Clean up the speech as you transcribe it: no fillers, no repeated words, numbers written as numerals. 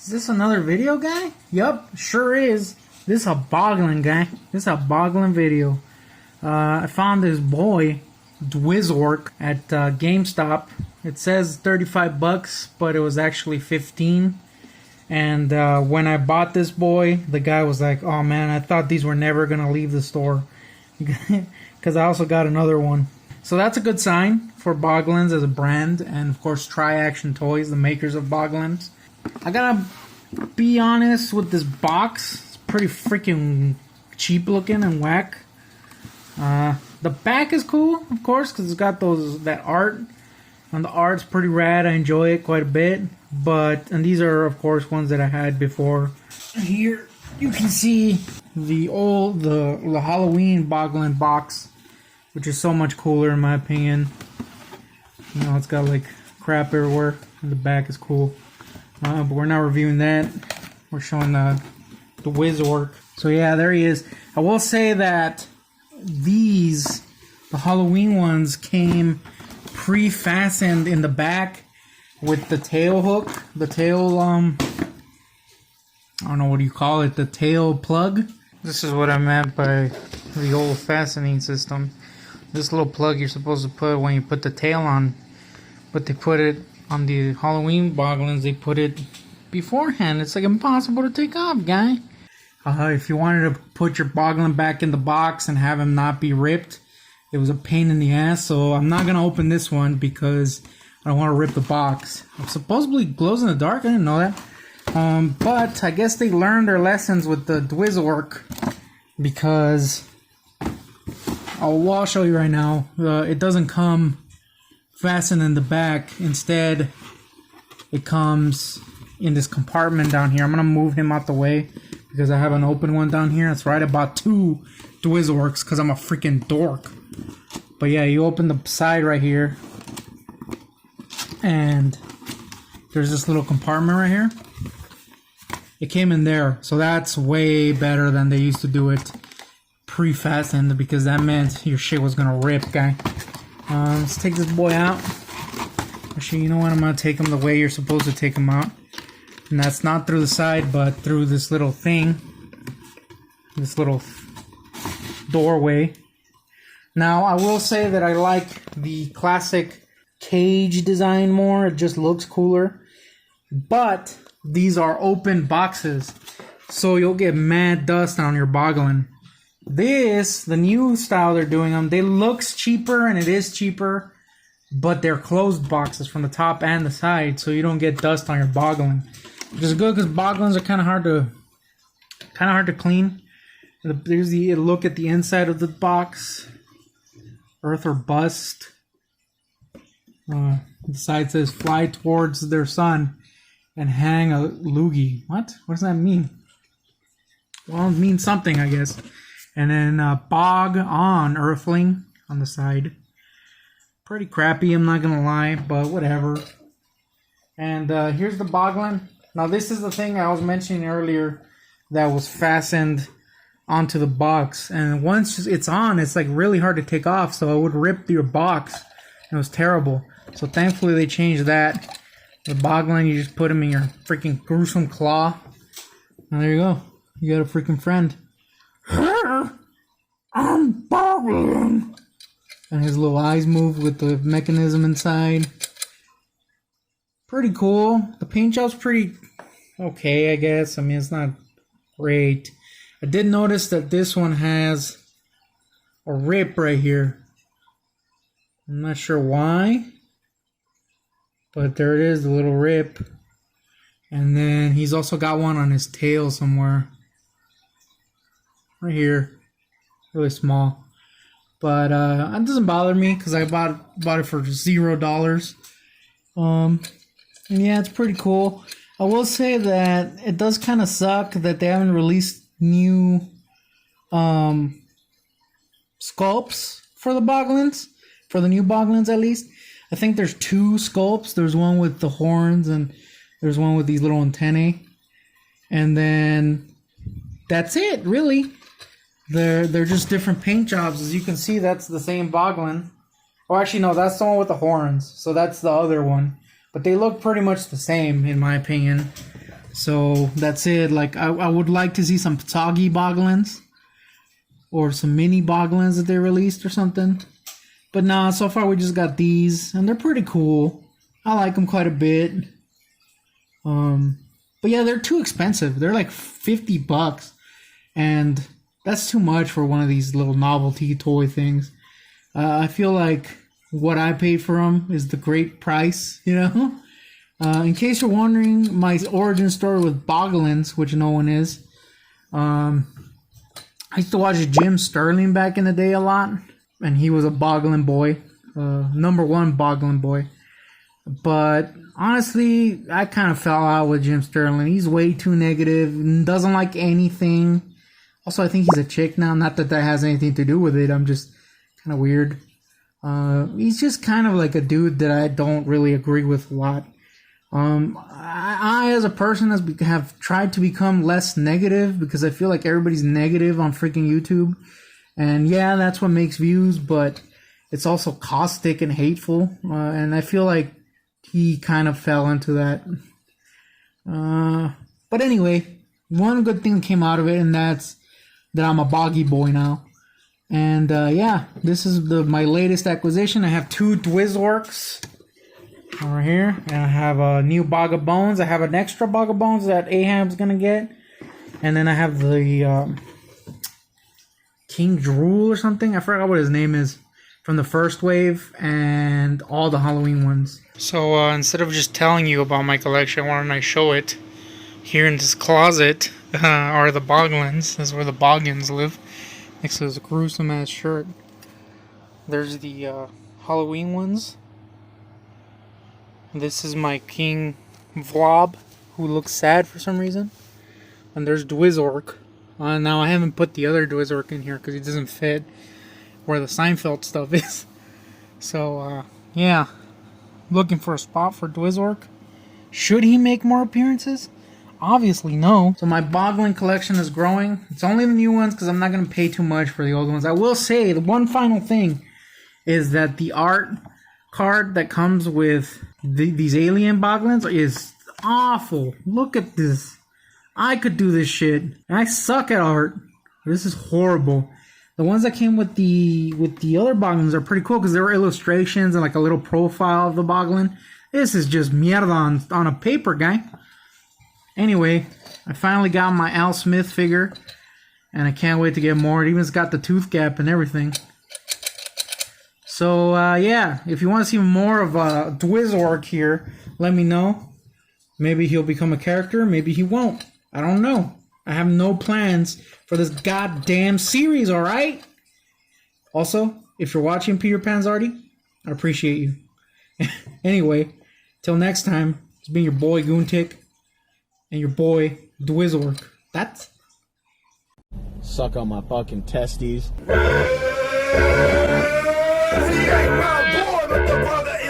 Is this another video, guy? Yup, sure is. This is a Boglin, guy. This is a Boglin video. I found this boy, Dwizzork, at GameStop. It says 35 bucks, but it was actually 15. And when I bought this boy, the guy was like, "Oh man, I thought these were never gonna leave the store," because I also got another one. So that's a good sign for Boglins as a brand, and of course Tri-Action Toys, the makers of Boglins. I gotta be honest with this box. It's pretty freaking cheap looking and whack. The back is cool, of course, because it's got that art, and the art's pretty rad. I enjoy it quite a bit. And these are, of course, ones that I had before. Here you can see the Halloween Boglin box, which is so much cooler in my opinion. You know, it's got like crap everywhere, and the back is cool. But we're not reviewing that. We're showing the Dwizzork. So yeah, there he is. I will say that the Halloween ones, came pre-fastened in the back with the tail hook, the tail, I don't know, what do you call it, the tail plug. This is what I meant by the old fastening system. This little plug you're supposed to put when you put the tail on, but they put it on the Halloween Boglins, they put it beforehand. It's like impossible to take off, guy. If you wanted to put your Boglin back in the box and have him not be ripped, it was a pain in the ass, so I'm not going to open this one because I don't want to rip the box. It supposedly glows in the dark. I didn't know that. But I guess they learned their lessons with the Dwizzork, because I'll show you right now. It doesn't come fastened in the back. Instead, it comes in this compartment down here. I'm going to move him out the way because I have an open one down here. That's right, I bought two Dwizzorks because I'm a freaking dork. But yeah, you open the side right here, and there's this little compartment right here. It came in there, so that's way better than they used to do it pre-fastened, because that meant your shit was gonna rip, guy. Let's take this boy out. Actually, you know what? I'm gonna take him the way you're supposed to take him out, and that's not through the side, but through this little thing, this little doorway. Now, I will say that I like the classic cage design more. It just looks cooler. But these are open boxes, so you'll get mad dust on your Boglin. The new style they're doing them, they looks cheaper, and it is cheaper, but they're closed boxes from the top and the side, so you don't get dust on your Boglin, which is good because Boglins are kind of hard to clean. There's the look at the inside of the box. Earth or bust. The side says fly towards their sun and hang a loogie. What? What does that mean? Well, it means something, I guess. And then bog on earthling on the side. Pretty crappy, I'm not gonna lie, but whatever. And here's the Boglin. Now this is the thing I was mentioning earlier that was fastened onto the box, and once it's on, it's like really hard to take off, so it would rip your box. It was terrible. So thankfully they changed that. The Boglin, you just put him in your freaking gruesome claw, and there you go. You got a freaking friend. I'm Boglin. And his little eyes move with the mechanism inside. Pretty cool. The paint job's pretty okay, I guess. I mean, it's not great. I did notice that this one has a rip right here. I'm not sure why, but there it is, the little rip. And then he's also got one on his tail somewhere. Right here. Really small. But it doesn't bother me because I bought it for $0. And yeah, it's pretty cool. I will say that it does kind of suck that they haven't released new sculpts for the Boglins, for the new Boglins at least. I think there's two sculpts. There's one with the horns, and there's one with these little antennae, and then that's it, really. They're just different paint jobs. As you can see, that's the same Boglin. Oh, actually no, that's the one with the horns, so that's the other one. But they look pretty much the same, in my opinion. So that's it. Like I would like to see some soggy Boglins or some mini Boglins that they released or something. But nah, so far we just got these, and they're pretty cool. I like them quite a bit. But yeah, they're too expensive. They're like $50, and that's too much for one of these little novelty toy things. I feel like what I paid for them is the great price, you know? In case you're wondering, my origin story with Boglins, which no one is, I used to watch Jim Sterling back in the day a lot, and he was a Boglin boy, #1 Boglin boy. But honestly, I kind of fell out with Jim Sterling. He's way too negative, doesn't like anything. Also, I think he's a chick now. Not that that has anything to do with it. I'm just kind of weird. He's just kind of like a dude that I don't really agree with a lot. I as a person have tried to become less negative because I feel like everybody's negative on freaking YouTube. And yeah, that's what makes views, but it's also caustic and hateful. And I feel like he kind of fell into that. But anyway, one good thing came out of it, and that's that I'm a boggy boy now. And yeah, this is my latest acquisition. I have 2 Dwizworks over here, and I have a new Bog of Bones. I have an extra Bog of Bones that Ahab's gonna get, and then I have the King Drool or something. I forgot what his name is from the first wave and all the Halloween ones. So instead of just telling you about my collection, why don't I show it here in this closet? Are the Boglins. This is where the Boglins live. Next to this gruesome ass shirt. There's the Halloween ones. This is my King Vlob, who looks sad for some reason. And there's Dwizork. Now I haven't put the other Dwizork in here because he doesn't fit where the Seinfeld stuff is. So yeah, looking for a spot for Dwizork. Should he make more appearances? Obviously no. So my Boglin collection is growing. It's only the new ones because I'm not going to pay too much for the old ones. I will say the one final thing is that the art card that comes with these alien Boglins is awful. Look at this. I could do this shit. And I suck at art. This is horrible. The ones that came with the other Boglins are pretty cool because there were illustrations and like a little profile of the Boglin. This is just mierda on a paper, guy. Anyway, I finally got my Al Smith figure, and I can't wait to get more. It even's got the tooth gap and everything. So, yeah, if you want to see more of Dwizork here, let me know. Maybe he'll become a character, maybe he won't. I don't know. I have no plans for this goddamn series, alright? Also, if you're watching Peter Pan's Artie, I appreciate you. Anyway, till next time, it's been your boy GoonTick. And your boy, Dwizork. That's... Suck on my fucking testes. He ain't my boy, but the brother is